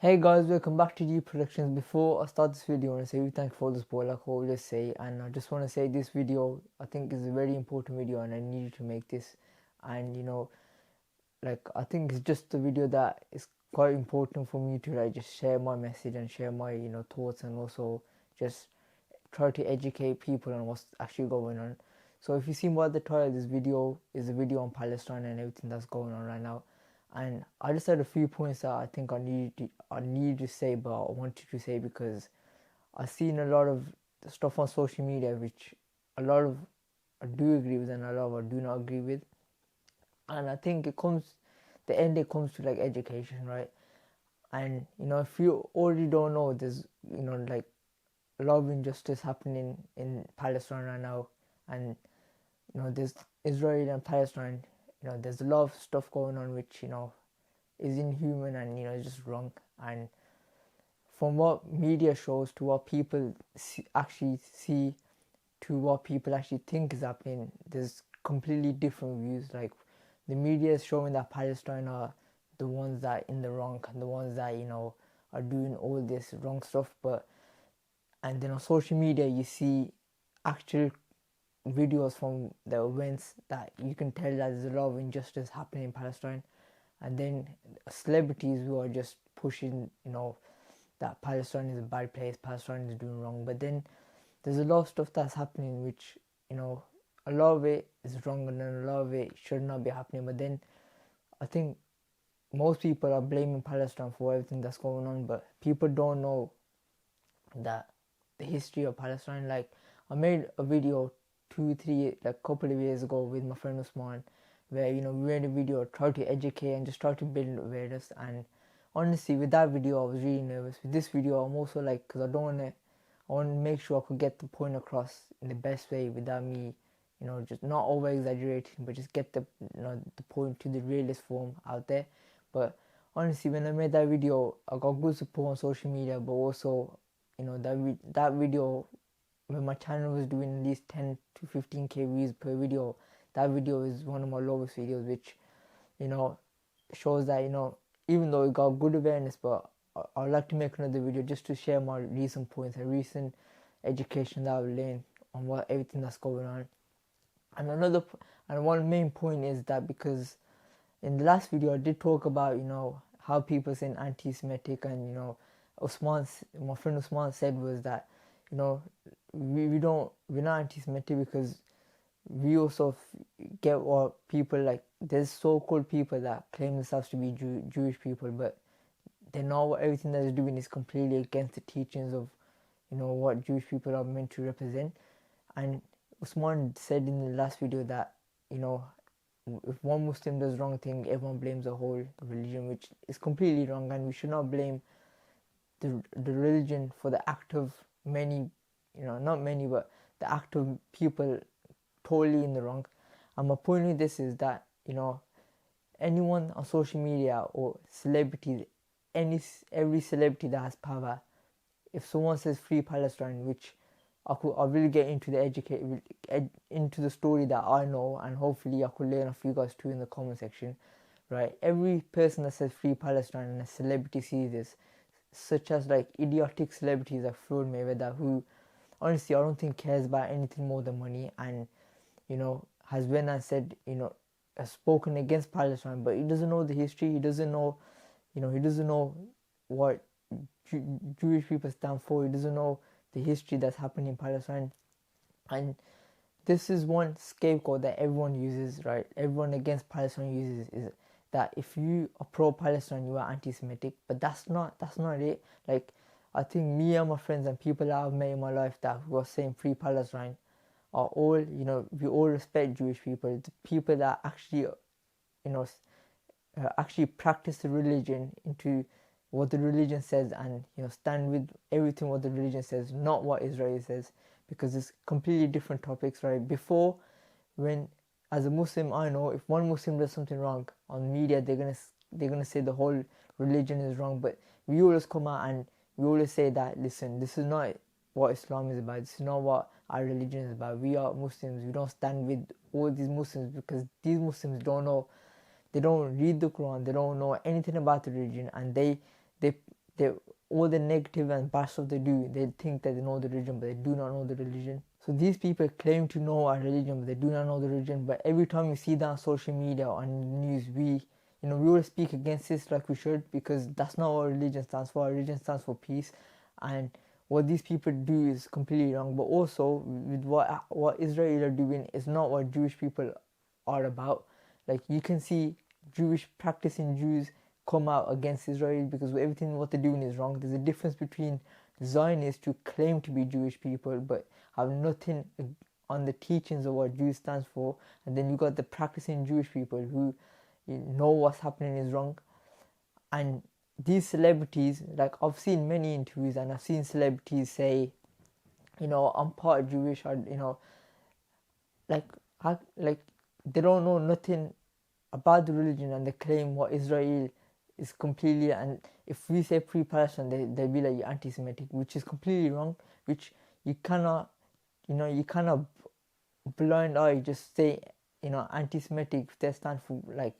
Hey guys, welcome back to G Productions. Before I start this video, I want to say thank you for the support, like I always say, and I just want to say this video I think is a very important video, and I needed to make this. And I think it's just a video that is quite important for me to just share my message and share my thoughts, and also just try to educate people on what's actually going on. So if you see by the title, this video is a video on Palestine and everything that's going on right now. And I just had a few points that I think I need to say, but I wanted to say because I've seen a lot of stuff on social media which a lot of I do agree with and a lot of I do not agree with. And I think it comes to like education, right? And if you already don't know, there's like a lot of injustice happening in Palestine right now, and there's Israel and Palestine. There's a lot of stuff going on which is inhuman and is just wrong. And from what media shows to what people actually see to what people actually think is happening, there's completely different views. Like the media is showing that Palestine are the ones that are in the wrong and the ones that are doing all this wrong stuff, and then on social media you see actual videos from the events that you can tell that there's a lot of injustice happening in Palestine, and then celebrities who are just pushing that Palestine is a bad place, Palestine is doing wrong. But then there's a lot of stuff that's happening which a lot of it is wrong, and then a lot of it should not be happening. But then I think most people are blaming Palestine for everything that's going on, but people don't know that the history of Palestine. Like I made a video 2-3 like couple of years ago with my friend Usman, where we made a video, tried to educate and just try to build awareness. And honestly, with that video I was really nervous. With this video I'm also like, because I want to make sure I could get the point across in the best way without me just not over exaggerating, but just get the the point to the realist form out there. But honestly, when I made that video, I got good support on social media, but also that video, when my channel was doing at least 10 to 15k views per video, that video is one of my lowest videos, which shows that even though it got good awareness, but I'd like to make another video just to share my recent points and recent education that I've learned on everything that's going on. And one main point is that, because in the last video I did talk about how people saying anti-Semitic, and my friend Usman said was that we're not anti-Semitic because we also get what people like. There's so-called people that claim themselves to be Jewish people, but they know everything that they're doing is completely against the teachings of what Jewish people are meant to represent. And Usman said in the last video that if one Muslim does wrong thing, everyone blames the whole religion, which is completely wrong, and we should not blame the religion for the act of many, not many, but the act of people totally in the wrong. And my point with this is that anyone on social media or celebrities, every celebrity that has power, if someone says free Palestine, which I will get into into the story that I know, and hopefully I could learn off you guys too in the comment section, right? Every person that says free Palestine and a celebrity sees this, such as like idiotic celebrities like Floyd Mayweather, who honestly I don't think cares about anything more than money, and has went and said has spoken against Palestine, but he doesn't know the history. He doesn't know what Jewish people stand for. He doesn't know the history that's happened in Palestine. And this is one scapegoat that everyone uses, right? Everyone against Palestine uses, is that if you are pro-Palestine, you are anti-Semitic. But that's not it. Like, I think me and my friends and people that I've met in my life that who are saying free Palestine are all, we all respect Jewish people. The people that actually, actually practice the religion into what the religion says, and stand with everything what the religion says, not what Israel says, because it's completely different topics, right? Before, when as a Muslim, I know if one Muslim does something wrong on media, they're gonna say the whole religion is wrong. But we always come out and we always say that, listen, this is not what Islam is about. This is not what our religion is about. We are Muslims. We don't stand with all these Muslims, because these Muslims don't know. They don't read the Quran. They don't know anything about the religion, and they they all the negative and bad stuff they do, they think that they know the religion, but they do not know the religion. So these people claim to know our religion, but they do not know the religion. But every time you see that on social media or on the news, we will speak against this like we should, because that's not what religion stands for. Our religion stands for peace, and what these people do is completely wrong. But also, with what Israel are doing is not what Jewish people are about. Like, you can see Jewish practicing Jews come out against Israel because everything what they're doing is wrong. There's a difference between Zionists who claim to be Jewish people but have nothing on the teachings of what Jews stands for, and then you got the practicing Jewish people who know what's happening is wrong. And these celebrities, like, I've seen many interviews and I've seen celebrities say, I'm part Jewish, or like they don't know nothing about the religion, and they claim what Israel is completely. And if we say pre-Palestine, they'll be like, you're anti-Semitic, which is completely wrong. Which you cannot blind eye just say anti-Semitic. They stand for, like,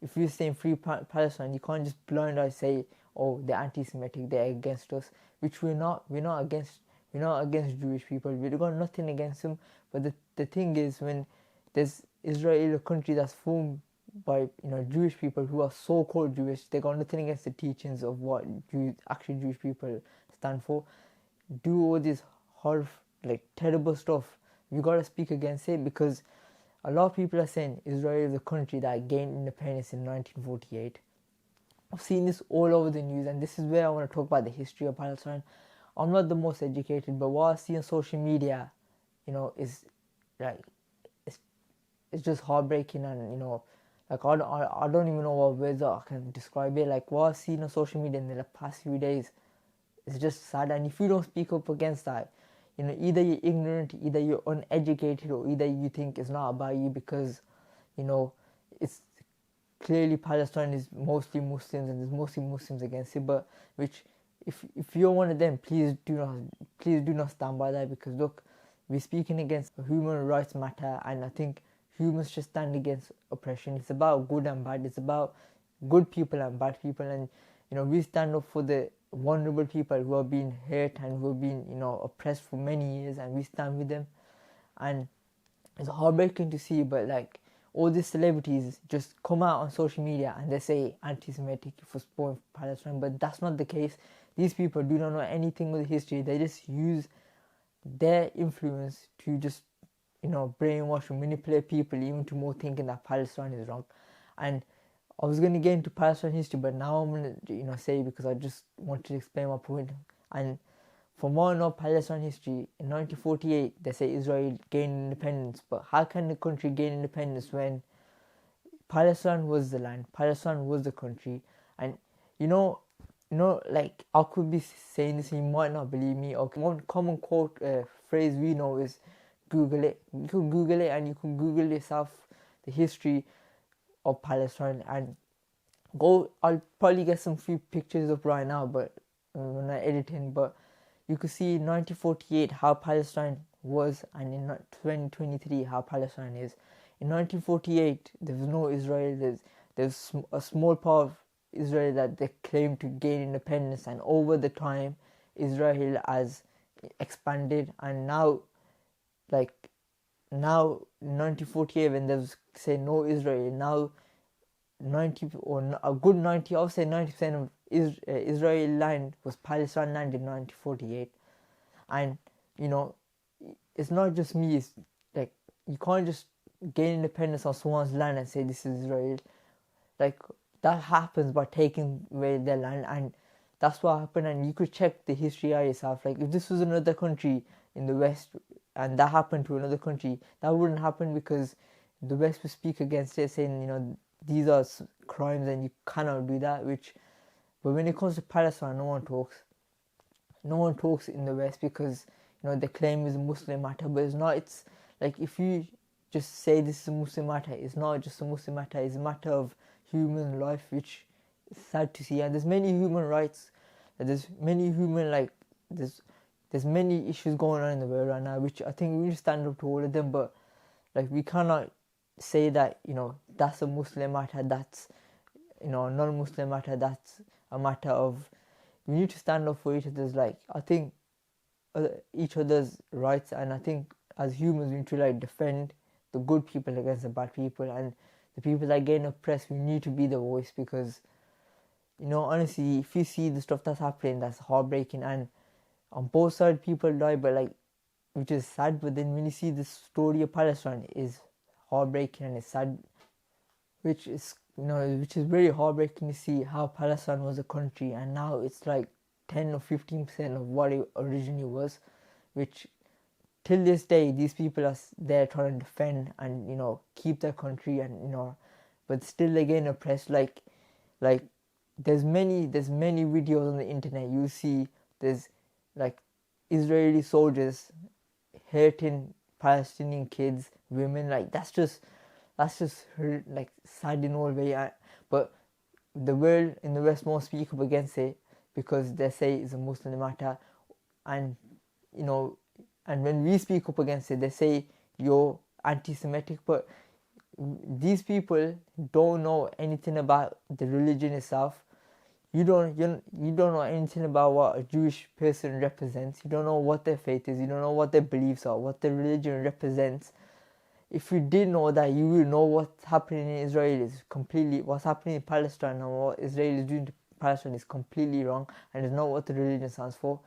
if you're saying free Palestine, you can't just blind eye say, oh, they're anti-Semitic, they're against us, which we're not against Jewish people. We've got nothing against them. But the thing is, when there's Israel, a country that's formed by Jewish people who are so-called Jewish, they got nothing against the teachings of what actually Jewish people stand for, do all this horrible, terrible stuff. You gotta speak against it, because a lot of people are saying Israel is a country that gained independence in 1948. I've seen this all over the news, and this is where I want to talk about the history of Palestine. I'm not the most educated, but what I see on social media, is like, it's just heartbreaking. And like, I don't even know what words I can describe it. Like, what I've seen on social media in the past few days, it's just sad. And if you don't speak up against that, either you're ignorant, either you're uneducated, or either you think it's not about you, because it's clearly Palestine is mostly Muslims and there's mostly Muslims against it. But which, if you're one of them, please do not stand by that, because look, we're speaking against human rights matter, and I think humans should stand against oppression. It's about good and bad. It's about good people and bad people, and we stand up for the vulnerable people who are being hurt and who have been oppressed for many years, and we stand with them. And it's heartbreaking to see, but like, all these celebrities just come out on social media and they say anti-Semitic for supporting Palestine, but that's not the case. These people do not know anything of the history. They just use their influence to just brainwash and manipulate people even to more thinking that Palestine is wrong. And I was going to get into Palestine history, but now I'm going to say, because I just wanted to explain my point. And from what I know, Palestine history, in 1948 they say Israel gained independence. But how can the country gain independence when Palestine was the land, Palestine was the country? And like, I could be saying this and you might not believe me. Okay, one common quote phrase we know is Google it. You can Google it, and you can Google yourself the history of Palestine and I'll probably get some few pictures up right now, but when I editing, but you could see in 1948 how Palestine was, and in 2023 how Palestine is. In 1948 there was no Israel. There's a small part of Israel that they claim to gain independence, and over the time Israel has expanded, and now in 1948 when there was say no Israel, now 90 or a good 90, I would say 90% of Israel land was Palestine land in 1948. And it's not just me. It's like, you can't just gain independence on someone's land and say this is Israel. Like, that happens by taking away their land, and that's what happened. And you could check the history out yourself. Like, if this was another country in the West and that happened to another country, that wouldn't happen, because the West would speak against it, saying these are crimes and you cannot do that. But when it comes to Palestine, no one talks in the West, because they claim it's a Muslim matter, but it's not. It's like, if you just say this is a Muslim matter, it's not just a Muslim matter. It's a matter of human life, which is sad to see. And there's many human rights, there's many issues going on in the world right now, which I think we stand up to all of them. But like, we cannot say that that's a Muslim matter, that's a non-Muslim matter, that's a matter of we need to stand up for each other's, like, I think each other's rights, and I think as humans we need to like defend the good people against the bad people, and the people that get oppressed, we need to be the voice, because honestly, if you see the stuff that's happening, that's heartbreaking, and on both sides people die, but like, which is sad. But then when you see the story of Palestine, is heartbreaking and it's sad, which is very heartbreaking to see how Palestine was a country and now it's like 10 or 15% of what it originally was, which till this day these people are there trying to defend and keep their country, and but still again oppressed. Like there's many videos on the internet. You see there's like Israeli soldiers hurting Palestinian kids, women. Like that's just like sad in all way. But the world in the West won't speak up against it because they say it's a Muslim matter, and and when we speak up against it, they say you're anti-Semitic. But these people don't know anything about the religion itself. You don't know anything about what a Jewish person represents. You don't know what their faith is. You don't know what their beliefs are, what their religion represents. If you did know that, you will know what's happening in Israel is completely, what's happening in Palestine and what Israel is doing to Palestine is completely wrong, and it's not what the religion stands for.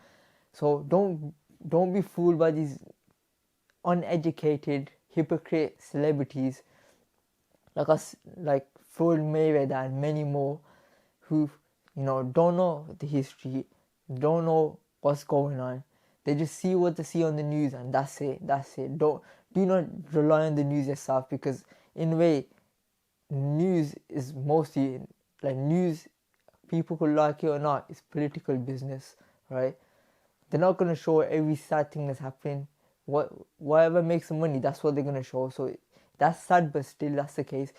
So don't be fooled by these uneducated, hypocrite celebrities like us, like Floyd Mayweather and many more, who don't know the history, don't know what's going on. They just see what they see on the news, and that's it. Do not rely on the news yourself, because in a way, news is mostly like news. People could like it or not, it's political business, right? They're not gonna show every sad thing that's happening. Whatever makes them money, that's what they're gonna show. So that's sad, but still that's the case.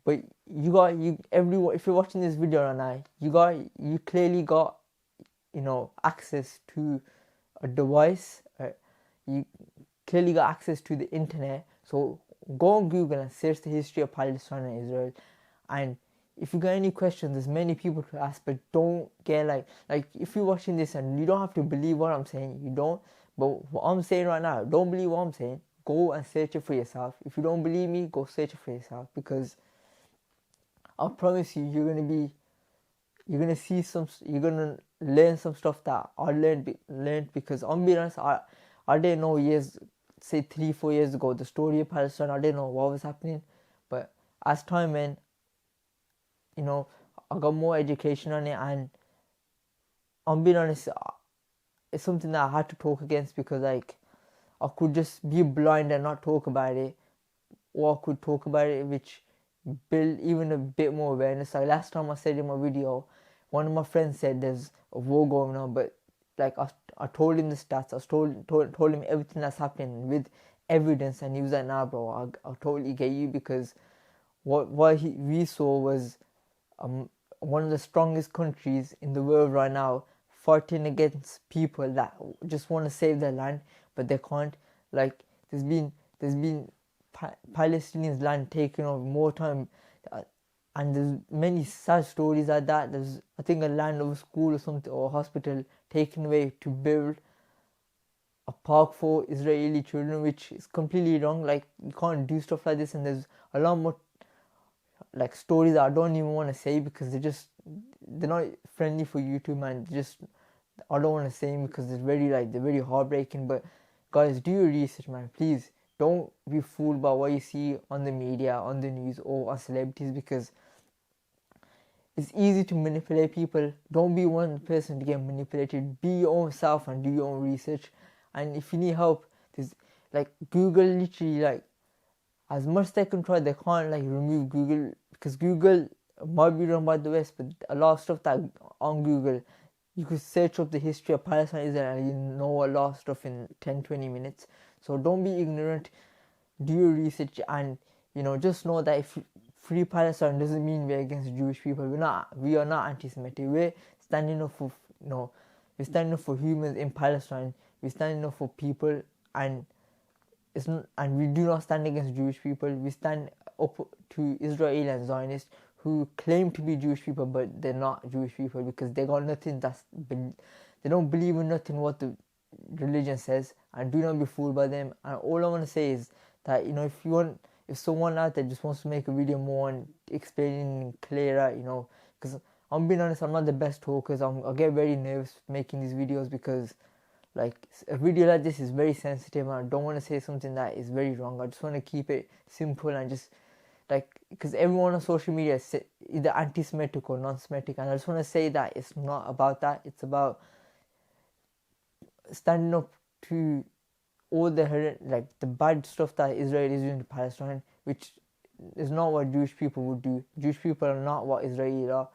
But everyone, if you're watching this video right now, you clearly got access to a device. You clearly got access to the internet. So go on Google and search the history of Palestine and Israel. And if you got any questions, there's many people to ask, but don't get like if you're watching this and you don't have to believe what I'm saying, you don't. But what I'm saying right now, don't believe what I'm saying. Go and search it for yourself. If you don't believe me, go search it for yourself, because I promise you, you're gonna learn some stuff that I learned, because I'm being honest, I didn't know say 3-4 years ago, the story of Palestine. I didn't know what was happening, but as time went, I got more education on it, and I'm being honest, it's something that I had to talk against, because like I could just be blind and not talk about it, or I could talk about it, which build even a bit more awareness. Like last time I said in my video, one of my friends said there's a war going on, but like I told him the stats, I told him everything that's happening with evidence, and he was like, nah bro, I totally get you, because what we saw was one of the strongest countries in the world right now fighting against people that just want to save their land, but they can't. Like there's been Palestinians' land taken over more time, and there's many sad stories like that. There's, I think, a land of a school or something, or a hospital taken away to build a park for Israeli children, which is completely wrong. Like you can't do stuff like this, and there's a lot more like stories that I don't even want to say, because they're not friendly for YouTube, man. I don't want to say them because they're very heartbreaking. But guys, do your research, man. Please don't be fooled by what you see on the media, on the news, or on celebrities, because it's easy to manipulate people. Don't be one person to get manipulated. Be your own self and do your own research. And if you need help, there's like Google, literally, like as much as they can try, they can't like remove Google, because Google might be run by the West, but a lot of stuff that on Google, you could search up the history of Palestine, Israel, and you know a lot of stuff in 10-20 minutes. So don't be ignorant, do your research, and just know that if Free Palestine doesn't mean we're against Jewish people. We are not anti-Semitic. We're standing up for we're standing up for humans in Palestine. We're standing up for people, and we do not stand against Jewish people. We stand up to Israel and Zionists who claim to be Jewish people, but they're not Jewish people because they got nothing they don't believe in nothing what the religion says, and do not be fooled by them. And all I want to say is that, you know, if someone out there just wants to make a video more on explaining clearer, you know, because I'm being honest, I'm not the best talker. I get very nervous making these videos because, like, a video like this is very sensitive and I don't want to say something that is very wrong. I just want to keep it simple and just, like, because everyone on social media is either anti-Semitic or non-Semitic, and I just want to say that it's not about that. It's about standing up to all the bad stuff that Israel is doing to Palestine, which is not what Jewish people would do. Jewish people are not what Israelis are.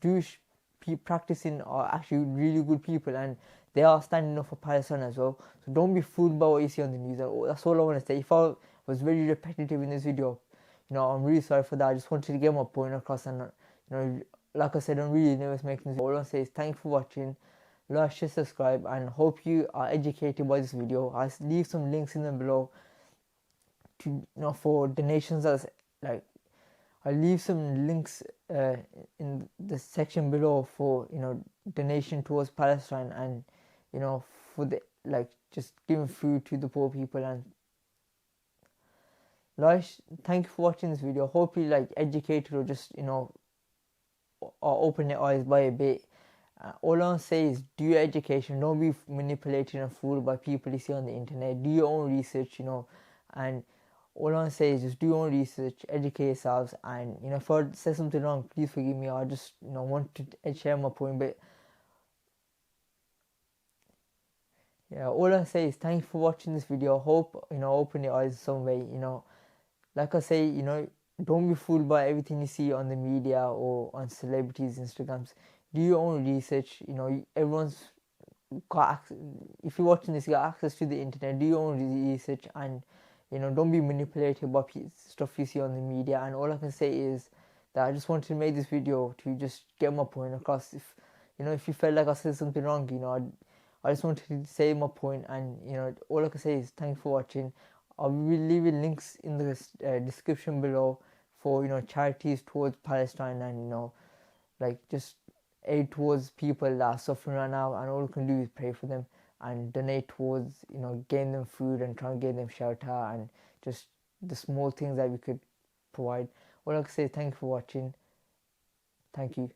Jewish people practicing are actually really good people, and they are standing up for Palestine as well. So don't be fooled by what you see on the news. That's all I want to say. If I was very repetitive in this video, you know, I'm really sorry for that. I just wanted to get my point across, and, you know, like I said, I'm really nervous making this video. All I want to say is thank you for watching. Like, share, subscribe, and hope you are educated by this video. I'll leave some links in the below to, you know, for donations. Like, I'll leave some links in the section below for, you know, donation towards Palestine, and, you know, for the, like, just giving food to the poor people. And like, thank you for watching this video. Hope you like educated or just, you know, or open your eyes by a bit. All I want to say is do your education. Don't be manipulated and fooled by people you see on the internet. Do your own research, you know. And all I want to say is just do your own research, educate yourselves. And, you know, if I said something wrong, please forgive me. I just, you know, want to share my point. But yeah, all I say is thank you for watching this video. Hope, you know, open your eyes some way. You know, like I say, you know, don't be fooled by everything you see on the media or on celebrities' Instagrams. Do your own research. You know, everyone's got access. If you're watching this, you got access to the internet. Do your own research, and, you know, don't be manipulated by stuff you see on the media. And all I can say is that I just wanted to make this video to just get my point across. If, you know, if you felt like I said something wrong, you know, I just wanted to say my point. And, you know, all I can say is thanks for watching. I will leave links in the description below for, you know, charities towards Palestine, and, you know, like, just aid towards people that are suffering right now, and all you can do is pray for them and donate towards, you know, getting them food and trying to get them shelter and just the small things that we could provide. All I can say is thank you for watching. Thank you.